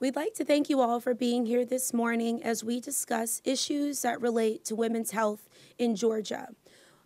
We'd like to thank you all for being here this morning as we discuss issues that relate to women's health in Georgia.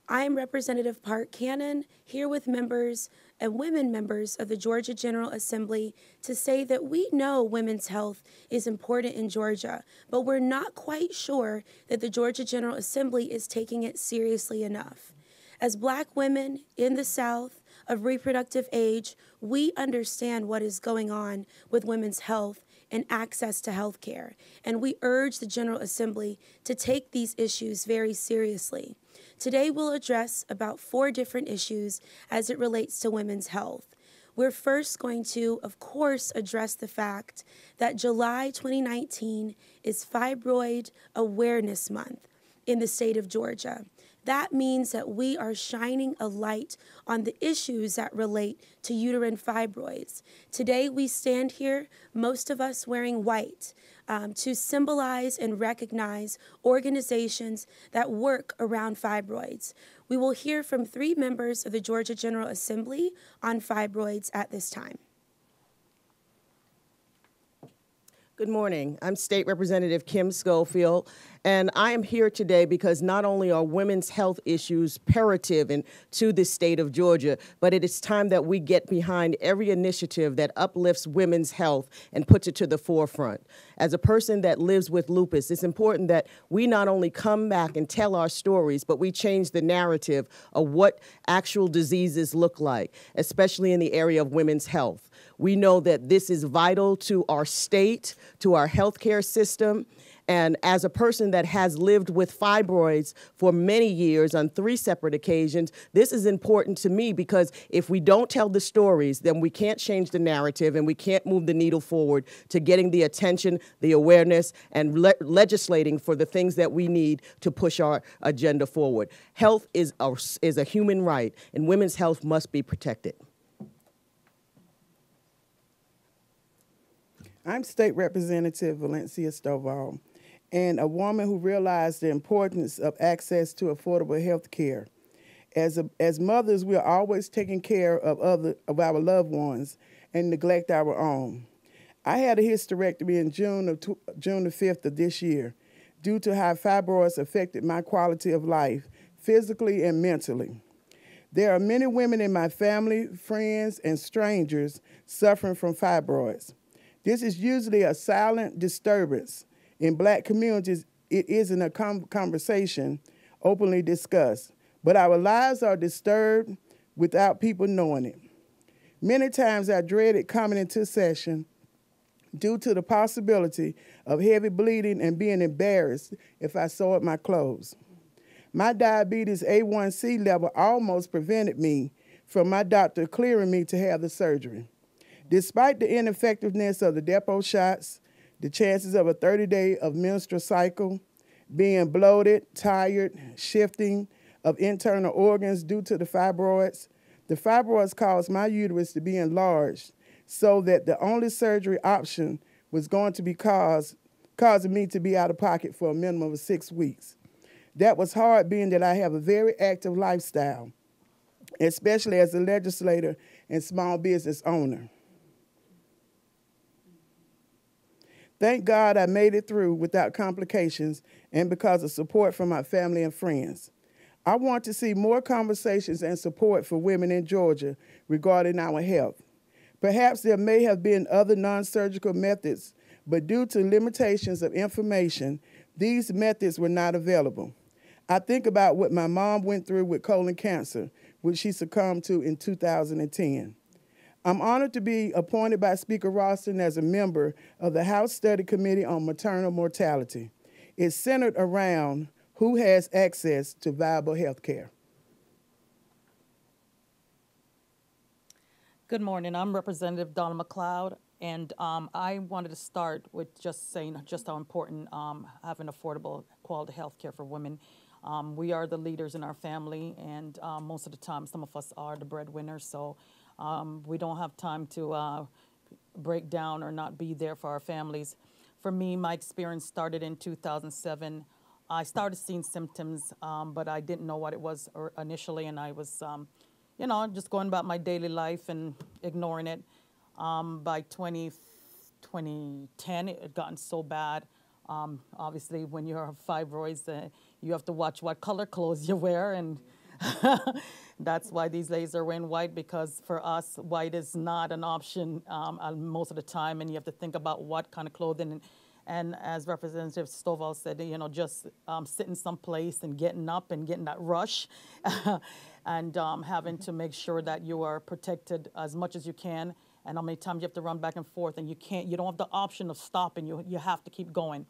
I'm Representative Park Cannon, here with members and women members of the Georgia General Assembly to say that we know women's health is important in Georgia, but we're not quite sure that the Georgia General Assembly is taking it seriously enough. As Black women in the South of reproductive age, we understand what is going on with women's health and access to health care, and we urge the General Assembly to take these issues very seriously. Today we'll address about 4 different issues as it relates to women's health. We're first going to, of course, address the fact that July 2019 is Fibroid Awareness Month in the state of Georgia. That means that we are shining a light on the issues that relate to uterine fibroids. Today we stand here, most of us wearing white, to symbolize and recognize organizations that work around fibroids. We will hear from 3 members of the Georgia General Assembly on fibroids at this time. Good morning. I'm State Representative Kim Schofield, and I am here today because not only are women's health issues imperative to the state of Georgia, but it is time that we get behind every initiative that uplifts women's health and puts it to the forefront. As a person that lives with lupus, it's important that we not only come back and tell our stories, but we change the narrative of what actual diseases look like, especially in the area of women's health. We know that this is vital to our state, to our healthcare system. And as a person that has lived with fibroids for many years on 3 separate occasions, this is important to me because if we don't tell the stories, then we can't change the narrative and we can't move the needle forward to getting the attention, the awareness, and legislating for the things that we need to push our agenda forward. Health is a human right, and women's health must be protected. I'm State Representative Valencia Stovall, and a woman who realized the importance of access to affordable health care. As mothers, we are always taking care of our loved ones and neglect our own. I had a hysterectomy in June the 5th of this year due to how fibroids affected my quality of life, physically and mentally. There are many women in my family, friends, and strangers suffering from fibroids. This is usually a silent disturbance. In Black communities, it isn't a conversation openly discussed, but our lives are disturbed without people knowing it. Many times I dreaded coming into session due to the possibility of heavy bleeding and being embarrassed if I soiled my clothes. My diabetes A1C level almost prevented me from my doctor clearing me to have the surgery. Despite the ineffectiveness of the depot shots, the chances of a 30-day of menstrual cycle, being bloated, tired, shifting of internal organs due to the fibroids caused my uterus to be enlarged so that the only surgery option was going to be causing me to be out of pocket for a minimum of 6 weeks. That was hard being that I have a very active lifestyle, especially as a legislator and small business owner. Thank God I made it through without complications and because of support from my family and friends. I want to see more conversations and support for women in Georgia regarding our health. Perhaps there may have been other non-surgical methods, but due to limitations of information, these methods were not available. I think about what my mom went through with colon cancer, which she succumbed to in 2010. I'm honored to be appointed by Speaker Ralston as a member of the House Study Committee on Maternal Mortality. It's centered around who has access to viable health care. Good morning. I'm Representative Donna McLeod, and I wanted to start with just saying just how important having affordable quality health care for women. We are the leaders in our family, and most of the time some of us are the breadwinners, so we don't have time to break down or not be there for our families. For me, my experience started in 2007. I started seeing symptoms, but I didn't know what it was initially, and I was, just going about my daily life and ignoring it. By 2010. It had gotten so bad. Obviously, when you have fibroids, you have to watch what color clothes you wear, and that's why these ladies are wearing white, because for us, white is not an option most of the time, and you have to think about what kind of clothing. And as Representative Stovall said, just sitting someplace and getting up and getting that rush and having to make sure that you are protected as much as you can, and how many times you have to run back and forth, and you don't have the option of stopping. You have to keep going.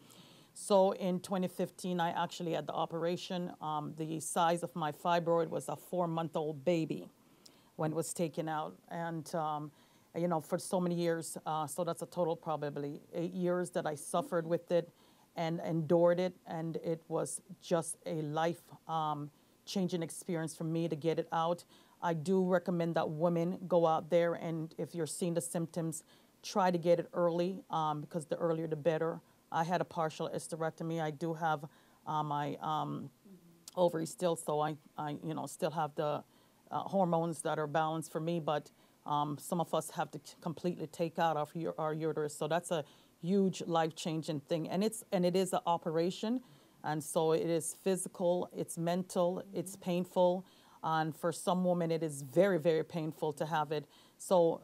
So in 2015, I actually had the operation. The size of my fibroid was a 4-month-old baby when it was taken out. And for so many years, so that's a total probably 8 years that I suffered with it and endured it. And it was just a life-changing experience for me to get it out. I do recommend that women go out there, and if you're seeing the symptoms, try to get it early, because the earlier the better. I had a partial hysterectomy. I do have my ovaries still, so I still have the hormones that are balanced for me, but some of us have to completely take out our uterus. So that's a huge life-changing thing, and it is an operation, and so it is physical, it's mental, it's painful, and for some women it is very, very painful to have it. So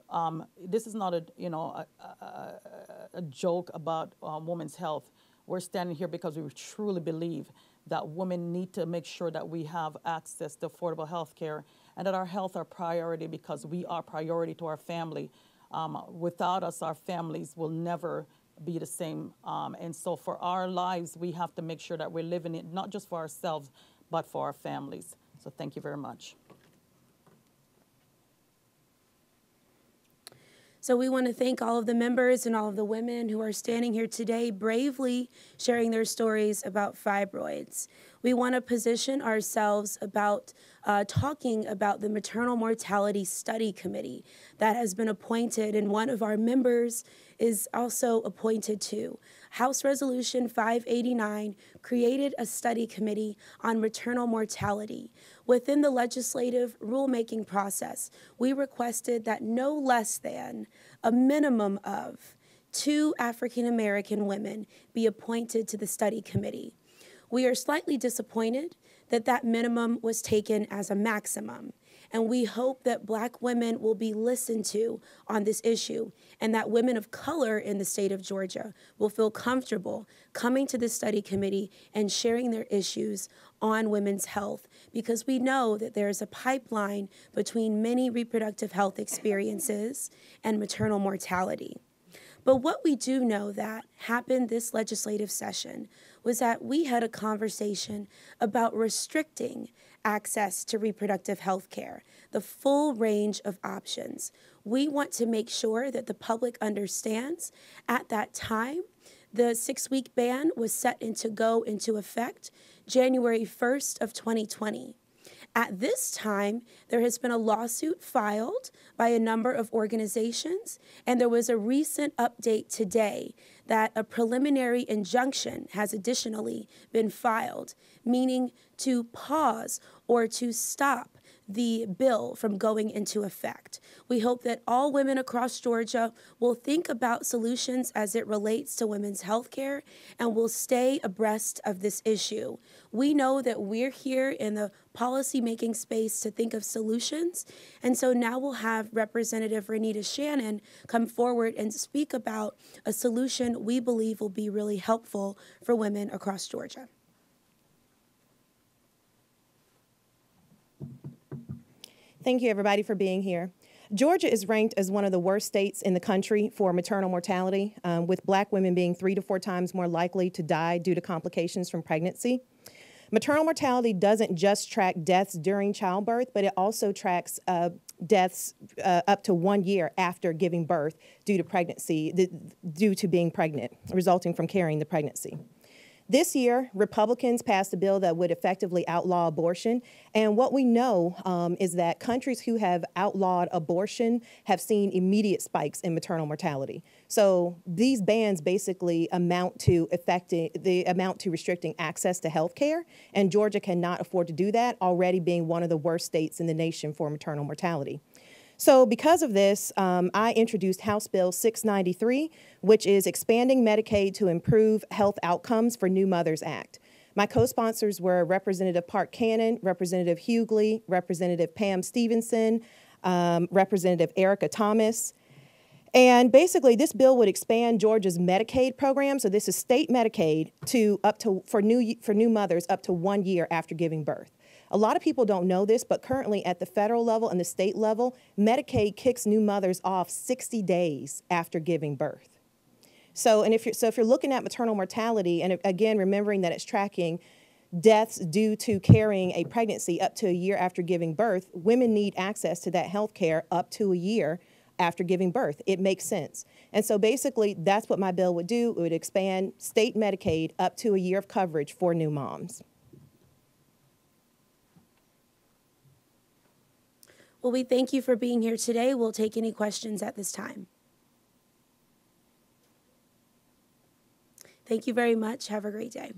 this is not a joke about women's health. We're standing here because we truly believe that women need to make sure that we have access to affordable health care, and that our health are priority, because we are priority to our family. Without us, our families will never be the same. And so for our lives, we have to make sure that we're living it not just for ourselves, but for our families. So thank you very much. So we want to thank all of the members and all of the women who are standing here today bravely sharing their stories about fibroids. We want to position ourselves about talking about the Maternal Mortality Study Committee that has been appointed, and one of our members is also appointed too. House Resolution 589 created a study committee on maternal mortality. Within the legislative rulemaking process, we requested that no less than a minimum of 2 African American women be appointed to the study committee. We are slightly disappointed that that minimum was taken as a maximum, and we hope that Black women will be listened to on this issue, and that women of color in the state of Georgia will feel comfortable coming to the study committee and sharing their issues on women's health, because we know that there is a pipeline between many reproductive health experiences and maternal mortality. But what we do know that happened this legislative session was that we had a conversation about restricting access to reproductive health care, the full range of options. We want to make sure that the public understands at that time the 6-week ban was set to go into effect January 1st of 2020. At this time, there has been a lawsuit filed by a number of organizations, and there was a recent update today that a preliminary injunction has additionally been filed, meaning to pause or to stop the bill from going into effect. We hope that all women across Georgia will think about solutions as it relates to women's health care and will stay abreast of this issue. We know that we're here in the policy-making space to think of solutions, and so now we'll have Representative Renita Shannon come forward and speak about a solution we believe will be really helpful for women across Georgia. Thank you, everybody, for being here. Georgia is ranked as one of the worst states in the country for maternal mortality, with Black women being 3 to 4 times more likely to die due to complications from pregnancy. Maternal mortality doesn't just track deaths during childbirth, but it also tracks deaths up to 1 year after giving birth due to pregnancy, due to being pregnant, resulting from carrying the pregnancy. This year, Republicans passed a bill that would effectively outlaw abortion. And what we know is that countries who have outlawed abortion have seen immediate spikes in maternal mortality. So these bans basically amount to restricting access to health care. And Georgia cannot afford to do that, already being one of the worst states in the nation for maternal mortality. So because of this, I introduced House Bill 693, which is expanding Medicaid to improve health outcomes for New Mothers Act. My co-sponsors were Representative Park Cannon, Representative Hughley, Representative Pam Stevenson, Representative Erica Thomas. And basically, this bill would expand Georgia's Medicaid program, so this is state Medicaid, for new mothers up to 1 year after giving birth. A lot of people don't know this, but currently at the federal level and the state level, Medicaid kicks new mothers off 60 days after giving birth. So if you're looking at maternal mortality, and again, remembering that it's tracking deaths due to carrying a pregnancy up to a year after giving birth, women need access to that health care up to a year after giving birth. It makes sense. And so basically, that's what my bill would do. It would expand state Medicaid up to a year of coverage for new moms. Well, we thank you for being here today. We'll take any questions at this time. Thank you very much. Have a great day.